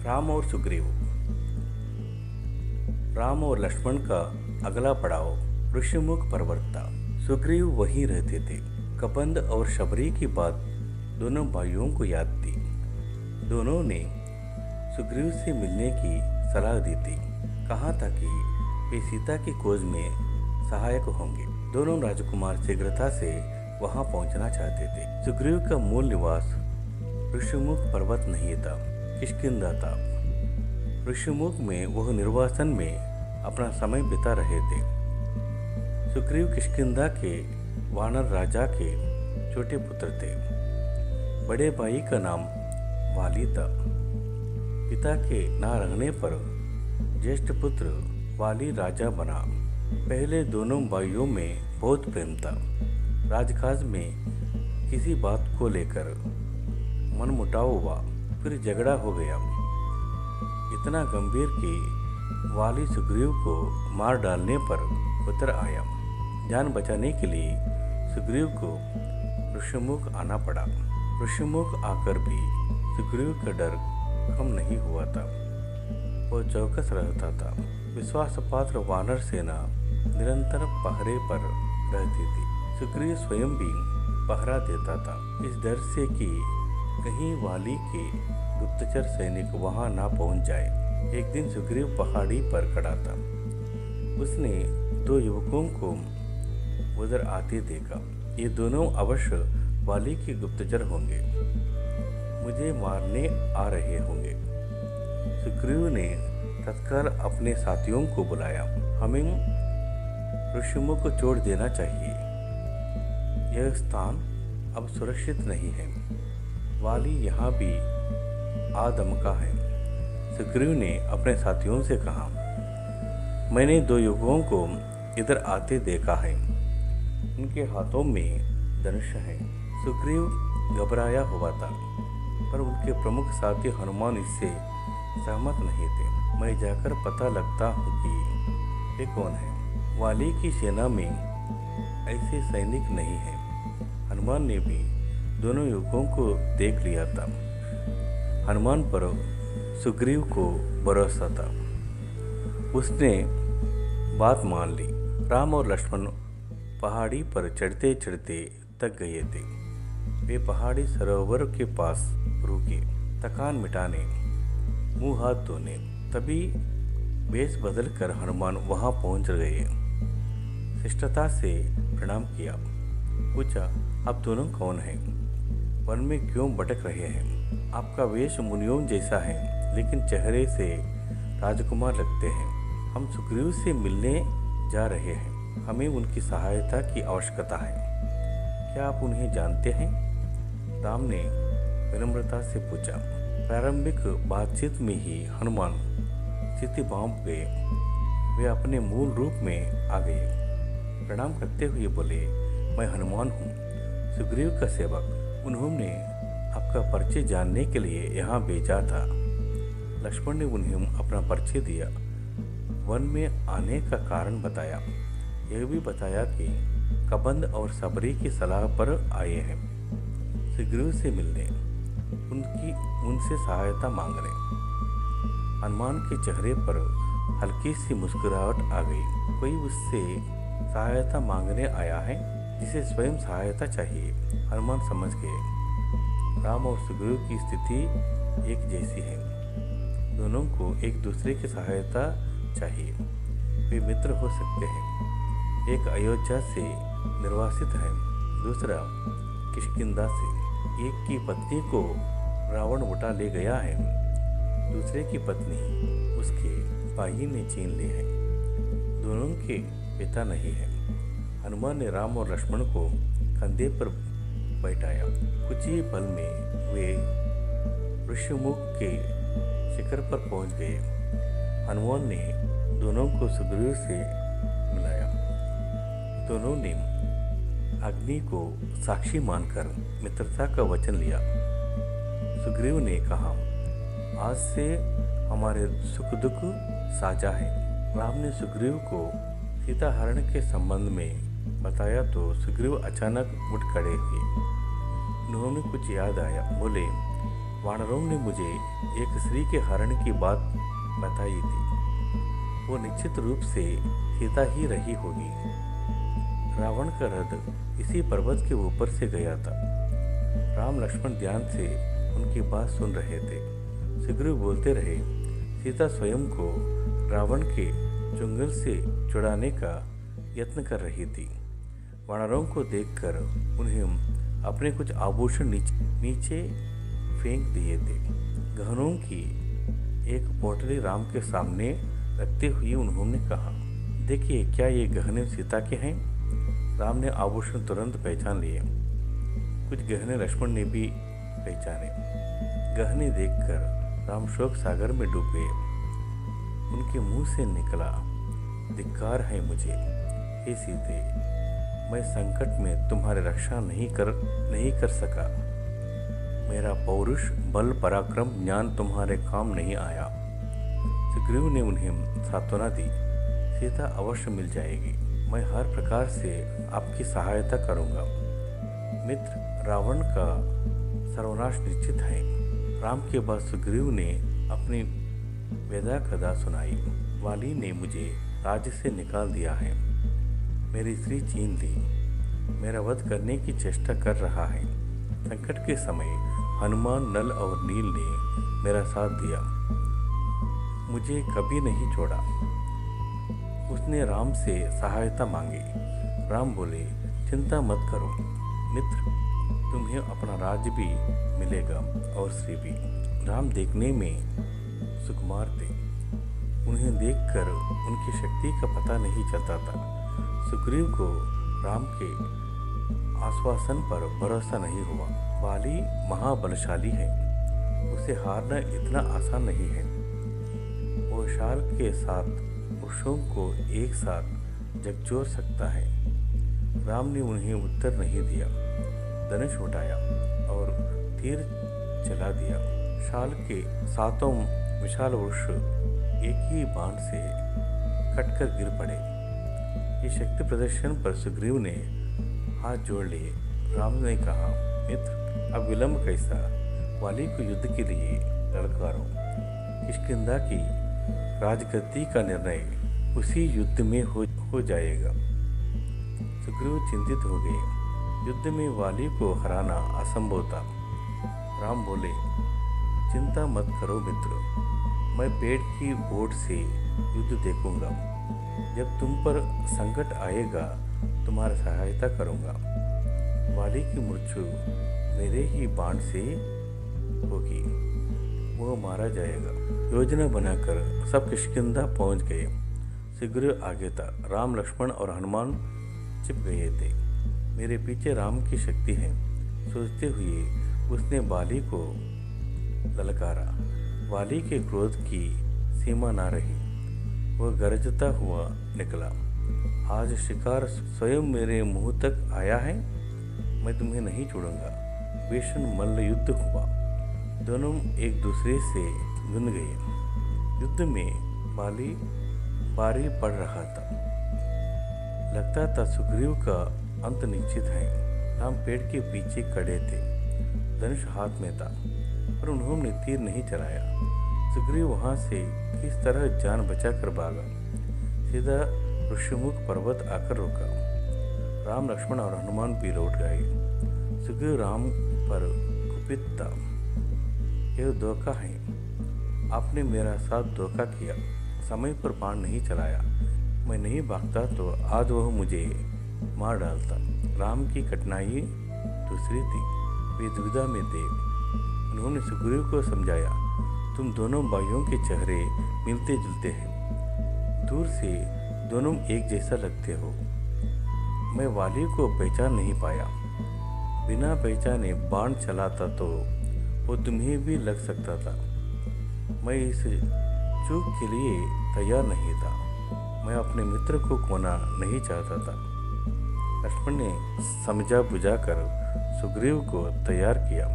राम और सुग्रीव। राम और लक्ष्मण का अगला पड़ाव ऋषिमुख पर्वत था। सुग्रीव वहीं रहते थे। कबंध और शबरी की बात दोनों भाइयों को याद थी। दोनों ने सुग्रीव से मिलने की सलाह दी थी। कहा था कि वे सीता की खोज में सहायक होंगे। दोनों राजकुमार शीघ्रता से वहां पहुंचना चाहते थे। सुग्रीव का मूल निवास ऋषिमुख पर्वत नहीं था, किष्किंधा था। ऋषिमुख में वह निर्वासन में अपना समय बिता रहे थे। सुग्रीव किष्किंधा के वानर राजा के छोटे पुत्र थे। बड़े भाई का नाम वाली था। पिता के ना रहने पर ज्येष्ठ पुत्र वाली राजा बना। पहले दोनों भाइयों में बहुत प्रेम था। राजकाज में किसी बात को लेकर मनमुटाव हुआ, फिर झगड़ा हो गया। इतना गंभीर कि वाली सुग्रीव को मार डालने पर उतर आया। जान बचाने के लिए सुग्रीव को ऋषिमुख आना पड़ा। ऋषिमुख आकर भी सुग्रीव का डर कम नहीं हुआ था। वो चौकस रहता था। विश्वासपात्र वानर सेना निरंतर पहरे पर रहती थी। सुग्रीव स्वयं भी पहरा देता था, इस डर से कि कहीं वाली के गुप्तचर सैनिक वहां ना पहुंच जाए। एक दिन सुग्रीव पहाड़ी पर खड़ा था। उसने दो युवकों को उधर आते देखा। ये दोनों अवश्य वाली के गुप्तचर होंगे, मुझे मारने आ रहे होंगे। सुग्रीव ने तत्काल अपने साथियों को बुलाया। हमें ऋषिमुख को छोड़ देना चाहिए। यह स्थान अब सुरक्षित नहीं है। वाली यहाँ भी आदमका है। सुग्रीव ने अपने साथियों से कहा, मैंने दो युवकों को इधर आते देखा है। उनके हाथों में धनुष है। सुग्रीव घबराया हुआ था, पर उनके प्रमुख साथी हनुमान इससे सहमत नहीं थे। मैं जाकर पता लगता हूँ कि ये कौन है। वाली की सेना में ऐसे सैनिक नहीं है। हनुमान ने भी दोनों युवकों को देख लिया था। हनुमान पर सुग्रीव को भरोसा था। उसने बात मान ली। राम और लक्ष्मण पहाड़ी पर चढ़ते चढ़ते थक गए थे। वे पहाड़ी सरोवर के पास रुके, थकान मिटाने, मुंह हाथ धोने। तभी वेश बदल कर हनुमान वहां पहुंच गए। शिष्टता से प्रणाम किया। पूछा, आप दोनों कौन हैं? वन में क्यों भटक रहे हैं? आपका वेश मुनियों जैसा है, लेकिन चेहरे से राजकुमार लगते हैं। हम सुग्रीव से मिलने जा रहे हैं। हमें उनकी सहायता की आवश्यकता है। क्या आप उन्हें जानते हैं? राम ने विनम्रता से पूछा। प्रारंभिक बातचीत में ही हनुमान स्थिति भांप गए। वे अपने मूल रूप में आ गए। प्रणाम करते हुए बोले, मैं हनुमान हूँ, सुग्रीव का सेवक। उन्होंने आपका परिचय जानने के लिए यहाँ भेजा था। लक्ष्मण ने उन्हें अपना परिचय दिया, वन में आने का कारण बताया। यह भी बताया कि कबंध और शबरी की सलाह पर आए हैं, सुग्रीव से मिलने, उनसे सहायता मांगने। हनुमान के चेहरे पर हल्की सी मुस्कुराहट आ गई। कोई उससे सहायता मांगने आया है जिसे स्वयं सहायता चाहिए। हनुमान समझ गए, राम और सुग्रीव की स्थिति एक जैसी है। दोनों को एक दूसरे की सहायता चाहिए। वे मित्र हो सकते हैं। एक अयोध्या से निर्वासित है, दूसरा किष्किंधा से। एक की पत्नी को रावण उठा ले गया है, दूसरे की पत्नी उसके भाई ने छीन ली है। दोनों के पिता नहीं है। हनुमान ने राम और लक्ष्मण को कंधे पर बैठाया। कुछ ही पल में वे ऋषिमुख के शिखर पर पहुंच गए। हनुमान ने दोनों को सुग्रीव से मिलाया। दोनों ने अग्नि को साक्षी मानकर मित्रता का वचन लिया। सुग्रीव ने कहा, आज से हमारे सुख दुख साझा है। राम ने सुग्रीव को सीता हरण के संबंध में बताया तो सुग्रीव अचानक उठ खड़े हुए। उन्होंने कुछ याद आया। बोले, वानरों ने मुझे एक स्त्री के हरण की बात बताई थी। वो निश्चित रूप से सीता ही रही होगी। रावण का रथ इसी पर्वत के ऊपर से गया था। राम लक्ष्मण ध्यान से उनकी बात सुन रहे थे। सुग्रीव बोलते रहे, सीता स्वयं को रावण के चुंगल से छुड़ाने का यत्न कर रही थी। वानरों को देखकर उन्हें अपने कुछ आभूषण नीचे फेंक दिए थे। गहनों की एक पोटली राम के सामने रखते हुए उन्होंने कहा, देखिए, क्या ये गहने सीता के हैं? राम ने आभूषण तुरंत पहचान लिए। कुछ गहने लक्ष्मण ने भी पहचाने। गहने देखकर राम शोक सागर में डूब गए। उनके मुंह से निकला, धिक्कार है मुझे, हे सीते, मैं संकट में तुम्हारी रक्षा नहीं कर सका। मेरा पौरुष, बल, पराक्रम, ज्ञान तुम्हारे काम नहीं आया। सुग्रीव ने उन्हें सांत्वना दी, सीता अवश्य मिल जाएगी। मैं हर प्रकार से आपकी सहायता करूंगा। मित्र, रावण का सर्वनाश निश्चित है। राम के बाद सुग्रीव ने अपनी वेदा कथा सुनाई। वाली ने मुझे राज्य से निकाल दिया है, मेरी स्त्री छीन ली, मेरा वध करने की चेष्टा कर रहा है। संकट के समय हनुमान, नल और नील ने मेरा साथ दिया, मुझे कभी नहीं छोड़ा। उसने राम से सहायता मांगी। राम बोले, चिंता मत करो मित्र, तुम्हें अपना राज्य भी मिलेगा और स्त्री भी। राम देखने में सुकुमार थे। उन्हें देखकर उनकी शक्ति का पता नहीं चलता था। सुग्रीव को राम के आश्वासन पर भरोसा नहीं हुआ। वाली महाबलशाली है, उसे हारना इतना आसान नहीं है। वो शाल के साथ पुरुषों को एक साथ झकझोर सकता है। राम ने उन्हें उत्तर नहीं दिया। धनुष उठाया और तीर चला दिया। शाल के सातों विशाल वृक्ष एक ही बाण से कटकर गिर पड़े। इस शक्ति प्रदर्शन पर सुग्रीव ने हाथ जोड़ लिए। राम ने कहा, मित्र, अब विलंब कैसा? वाली को युद्ध के लिए ललकारो। किष्किंधा की राजगद्दी का निर्णय उसी युद्ध में हो जाएगा। सुग्रीव चिंतित हो गए। युद्ध में वाली को हराना असंभव था। राम बोले, चिंता मत करो मित्र, मैं पेड़ की ओट से युद्ध देखूंगा। जब तुम पर संकट आएगा, तुम्हारी सहायता करूंगा। वाली की मृत्यु मेरे ही बाण से होगी, वो मारा जाएगा। योजना बनाकर सब किष्किंधा पहुंच गए। सुग्रीव आगे था, राम, लक्ष्मण और हनुमान छिप गए थे। मेरे पीछे राम की शक्ति है, सोचते हुए उसने वाली को ललकारा। वाली के क्रोध की सीमा ना रही। वह गरजता हुआ निकला, आज शिकार स्वयं मेरे मुंह तक आया है, मैं तुम्हें नहीं छोड़ूंगा। भीषण मल्ल युद्ध हुआ। दोनों एक दूसरे से गुंद गए। युद्ध में वाली भारी पड़ रहा था। लगता था सुग्रीव का अंत निश्चित है। राम पेड़ के पीछे खड़े थे, धनुष हाथ में था, पर उन्होंने तीर नहीं चलाया। सुग्रीव वहां से किस तरह जान बचाकर भागा। सीधा ऋषिमुख पर्वत आकर रुका। राम, लक्ष्मण और हनुमान भी लौट गए। सुग्रीव राम पर कुपित था। यह धोखा है, आपने मेरा साथ धोखा किया, समय पर बाण नहीं चलाया। मैं नहीं भागता तो आज वह मुझे मार डालता। राम की कठिनाई दूसरी थी, वे दुविधा में थे। उन्होंने सुग्रीव को समझाया, तुम दोनों भाइयों के चेहरे मिलते जुलते हैं, दूर से दोनों एक जैसा लगते हो। मैं वाली को पहचान नहीं पाया। बिना पहचाने बाण चलाता तो वो तुम्हें भी लग सकता था। मैं इस चूक के लिए तैयार नहीं था। मैं अपने मित्र को खोना नहीं चाहता था। लक्ष्मण ने समझा बुझाकर सुग्रीव को तैयार किया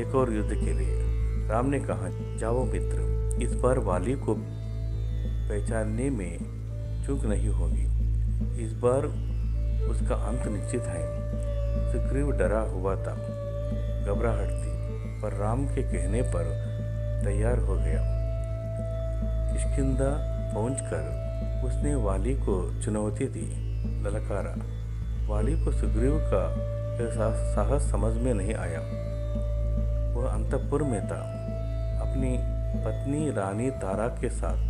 एक और युद्ध के लिए। राम ने कहा, जाओ मित्र, इस बार वाली को पहचानने में चूक नहीं होगी। इस बार उसका अंत निश्चित है। सुग्रीव डरा हुआ था, घबराहट थी। पर राम के कहने पर तैयार हो गया। किष्किंधा पहुंचकर उसने वाली को चुनौती दी, ललकारा। वाली को सुग्रीव का यह साहस समझ में नहीं आया। वह अंतःपुर में था, अपनी पत्नी रानी तारा के साथ।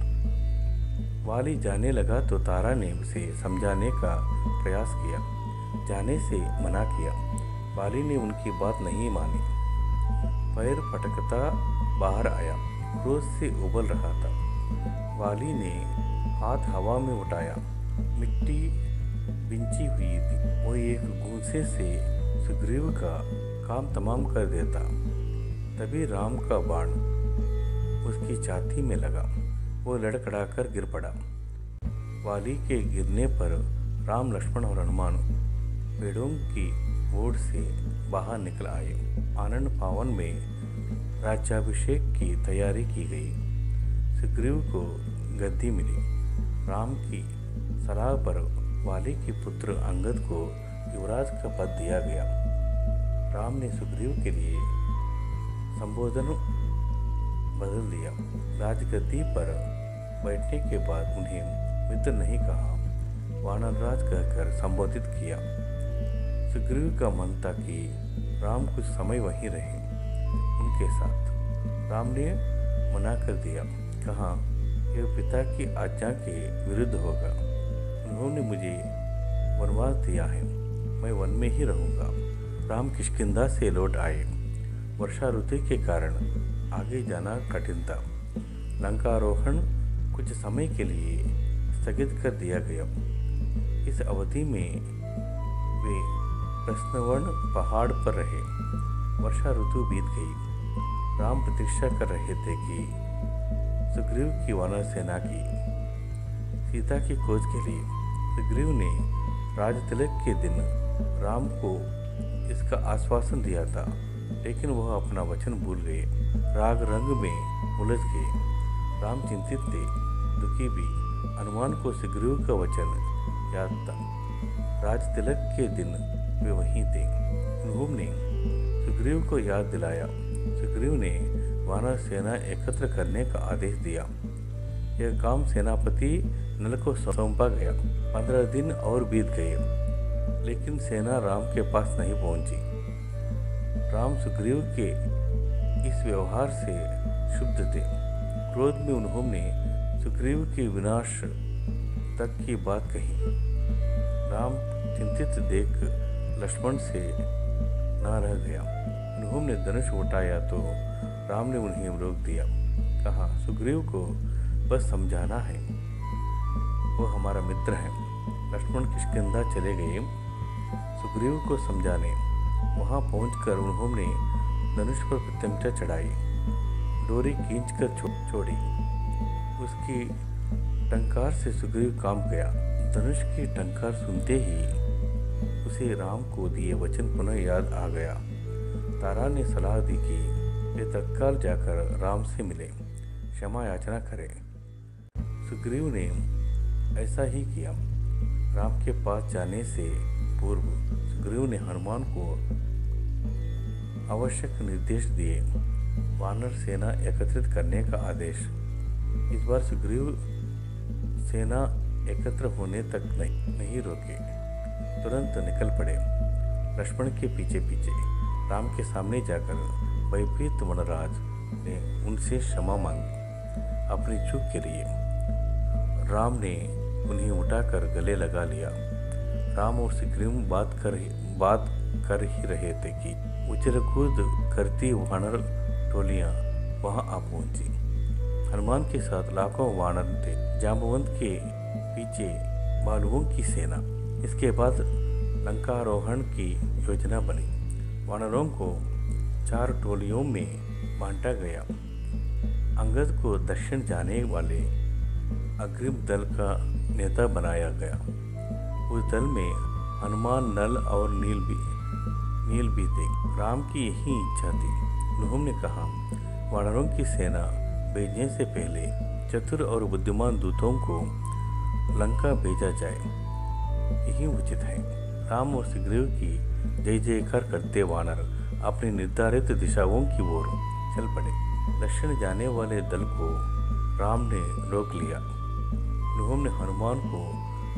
वाली जाने लगा तो तारा ने उसे समझाने का प्रयास किया, जाने से मना किया। वाली ने उनकी बात नहीं मानी। पैर पटकता बाहर आया, क्रोध से उबल रहा था। वाली ने हाथ हवा में उठाया, मिट्टी बिंची हुई थी। वो एक गूंसे से सुग्रीव का काम तमाम कर देता। तभी राम का बाण उसकी छाती में लगा, वो लड़खड़ाकर गिर पड़ा। वाली के गिरने पर राम, लक्ष्मण और हनुमान पेड़ों की ओर से बाहर निकल आए। आनंद पावन में राज्याभिषेक की तैयारी की गई। सुग्रीव को गद्दी मिली। राम की सलाह पर वाली के पुत्र अंगद को युवराज का पद दिया गया। राम ने सुग्रीव के लिए संबोधन बदल दिया। राजगद्दी पर बैठने के बाद उन्हें मित्र नहीं कहा, वानरराज कहकर संबोधित किया। सुग्रीव का मन था कि राम कुछ समय वहीं रहे उनके साथ। राम ने मना कर दिया, कहा यह पिता की आज्ञा के विरुद्ध होगा। उन्होंने मुझे वनवास दिया है, मैं वन में ही रहूँगा। राम किष्किंधा से लौट आए। वर्षा ऋतु के कारण आगे जाना कठिन था। लंकारोहण कुछ समय के लिए स्थगित कर दिया गया। इस अवधि में वे प्रश्नवर्ण पहाड़ पर रहे। वर्षा ऋतु बीत गई। राम प्रतीक्षा कर रहे थे कि सुग्रीव की वानर सेना की सीता की खोज के लिए। सुग्रीव ने राज तिलक के दिन राम को इसका आश्वासन दिया था, लेकिन वह अपना वचन भूल गए, राग रंग में उलझ गए। राम चिंतित थे, दुखी भी। हनुमान को सुग्रीव का वचन याद था। राज तिलक के दिन वे वहीं थे। उन्होंने सुग्रीव को याद दिलाया। सुग्रीव ने वानर सेना एकत्र करने का आदेश दिया। यह काम सेनापति नल को सौंपा गया। 15 दिन और बीत गए, लेकिन सेना राम के पास नहीं पहुंची। राम सुग्रीव के इस व्यवहार से क्षुब्ध थे। क्रोध में उन्होंने सुग्रीव के विनाश तक की बात कही। राम चिंतित देख लक्ष्मण से न रह गया। उन्होंने धनुष उठाया तो राम ने उन्हें रोक दिया, कहा सुग्रीव को बस समझाना है, वो हमारा मित्र है। लक्ष्मण किष्किंधा चले गए सुग्रीव को समझाने। वहां पहुंचकर उन्होंने धनुष पर प्रत्यंचा चढ़ाई, डोरी खींचकर छोड़ी। उसकी टंकार से सुग्रीव कांप गया। धनुष की टंकार सुनते ही उसे राम को दिए वचन पुनः याद आ गया। तारा ने सलाह दी कि वे तत्काल जाकर राम से मिले, क्षमा याचना करें। सुग्रीव ने ऐसा ही किया। राम के पास जाने से पूर्व सुग्रीव ने हनुमान को आवश्यक निर्देश दिए। वानर सेना एकत्रित करने का आदेश। इस बार सुग्रीव सेना एकत्र होने तक नहीं रोके, तुरंत निकल पड़े। लक्ष्मण के पीछे पीछे राम के सामने जाकर भयभीत वनराज ने उनसे क्षमा मांगी अपनी चूक के लिए। राम ने उन्हें उठाकर गले लगा लिया। राम और सुग्रीव बात कर ही रहे थे कि उछल कूद करती वानर टोलियां वहां आ पहुंची। हनुमान के साथ लाखों वानर थे। जांबवंत के पीछे भालुओं की सेना। इसके बाद लंकारोहण की योजना बनी। वानरों को 4 टोलियों में बांटा गया। अंगद को दक्षिण जाने वाले अग्रिम दल का नेता बनाया गया। उस दल में हनुमान, नल और नील भी थे। राम की यही इच्छा थी। उन्होंने कहा, वानरों की सेना भेजने से पहले चतुर और बुद्धिमान दूतों को लंका भेजा जाए, यही उचित है। राम और सुग्रीव की जय जयकार करते वानर अपनी निर्धारित दिशाओं की ओर चल पड़े। दक्षिण जाने वाले दल को राम ने रोक लिया। उन्होंने हनुमान को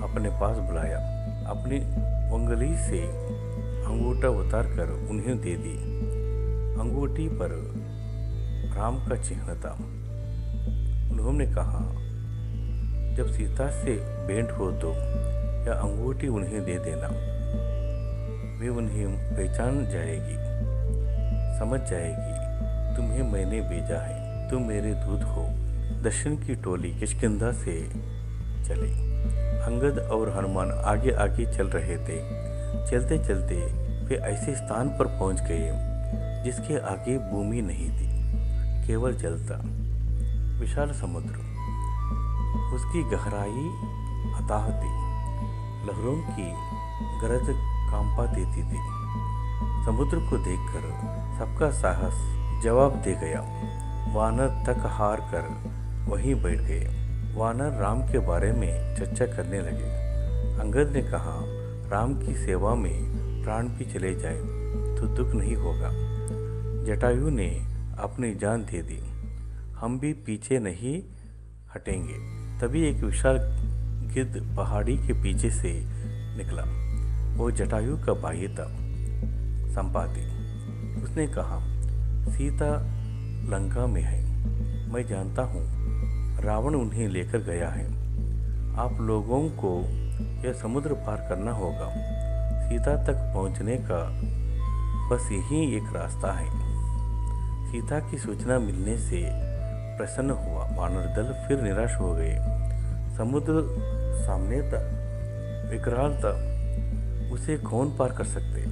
अपने पास बुलाया, अपनी उंगली से अंगूठा उतारकर उन्हें दे दी। अंगूठी पर राम का चिन्ह था। उन्होंने कहा, जब सीता से भेंट हो तो यह अंगूठी उन्हें दे देना। वे उन्हें पहचान जाएगी, समझ जाएगी तुम्हें मैंने भेजा है, तुम मेरे दूत हो। दक्षिण की टोली किष्किंधा से चले। अंगद और हनुमान आगे आगे चल रहे थे। चलते चलते वे ऐसे स्थान पर पहुंच गए जिसके आगे भूमि नहीं थी, केवल जल था। विशाल समुद्र, उसकी गहराई अथाह थी। लहरों की गरज कांपा देती थी। समुद्र को देखकर सबका साहस जवाब दे गया। वानर थक हार कर वहीं बैठ गए। वानर राम के बारे में चर्चा करने लगे। अंगद ने कहा, राम की सेवा में प्राण भी चले जाए तो दुख नहीं होगा। जटायु ने अपनी जान दे दी, हम भी पीछे नहीं हटेंगे। तभी एक विशाल गिद्ध पहाड़ी के पीछे से निकला। वो जटायु का भाई था, संपाति। उसने कहा, सीता लंका में है, मैं जानता हूँ। रावण उन्हें लेकर गया है। आप लोगों को यह समुद्र पार करना होगा। सीता तक पहुँचने का बस यही एक रास्ता है। सीता की सूचना मिलने से प्रसन्न हुआ वानर दल फिर निराश हो गए। समुद्र सामने था, विकराल था। उसे कौन पार कर सकते?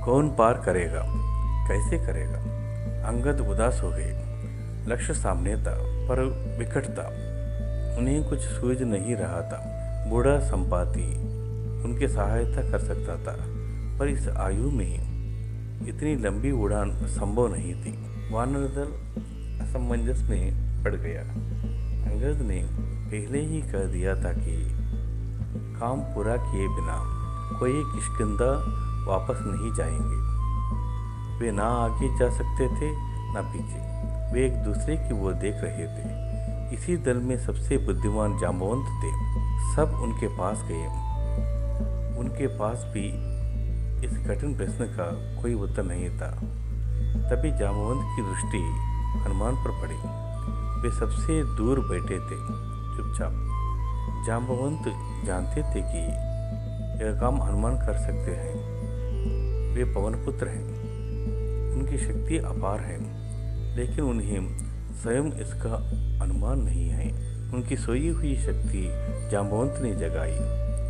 कौन पार करेगा? कैसे करेगा? अंगद उदास हो गए। लक्ष्य सामने था पर विकट था। उन्हें कुछ सूझ नहीं रहा था। बूढ़ा संपाति उनकी सहायता कर सकता था, पर इस आयु में इतनी लंबी उड़ान संभव नहीं थी। वानर दल असमंजस में पड़ गया। अंगद ने पहले ही कह दिया था कि काम पूरा किए बिना कोई किष्किंधा वापस नहीं जाएंगे। वे ना आगे जा सकते थे ना पीछे। वे एक दूसरे की ओर देख रहे थे। इसी दल में सबसे बुद्धिमान जांबवंत थे। सब उनके पास गए। उनके पास भी इस कठिन प्रश्न का कोई उत्तर नहीं था। तभी जांबवंत की दृष्टि हनुमान पर पड़ी। वे सबसे दूर बैठे थे, चुपचाप। जांबवंत जानते थे कि यह काम हनुमान कर सकते हैं। वे पवनपुत्र हैं, उनकी शक्ति अपार है, लेकिन उन्हें स्वयं इसका अनुमान नहीं है। उनकी सोई हुई शक्ति जांबवंत ने जगाई।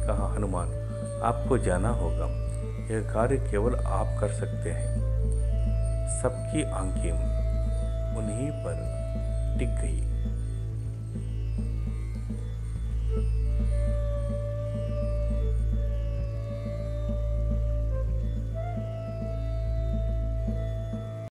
कहा, हनुमान, आपको जाना होगा। यह कार्य केवल आप कर सकते हैं। सबकी आंखें उन्हीं पर टिक गई।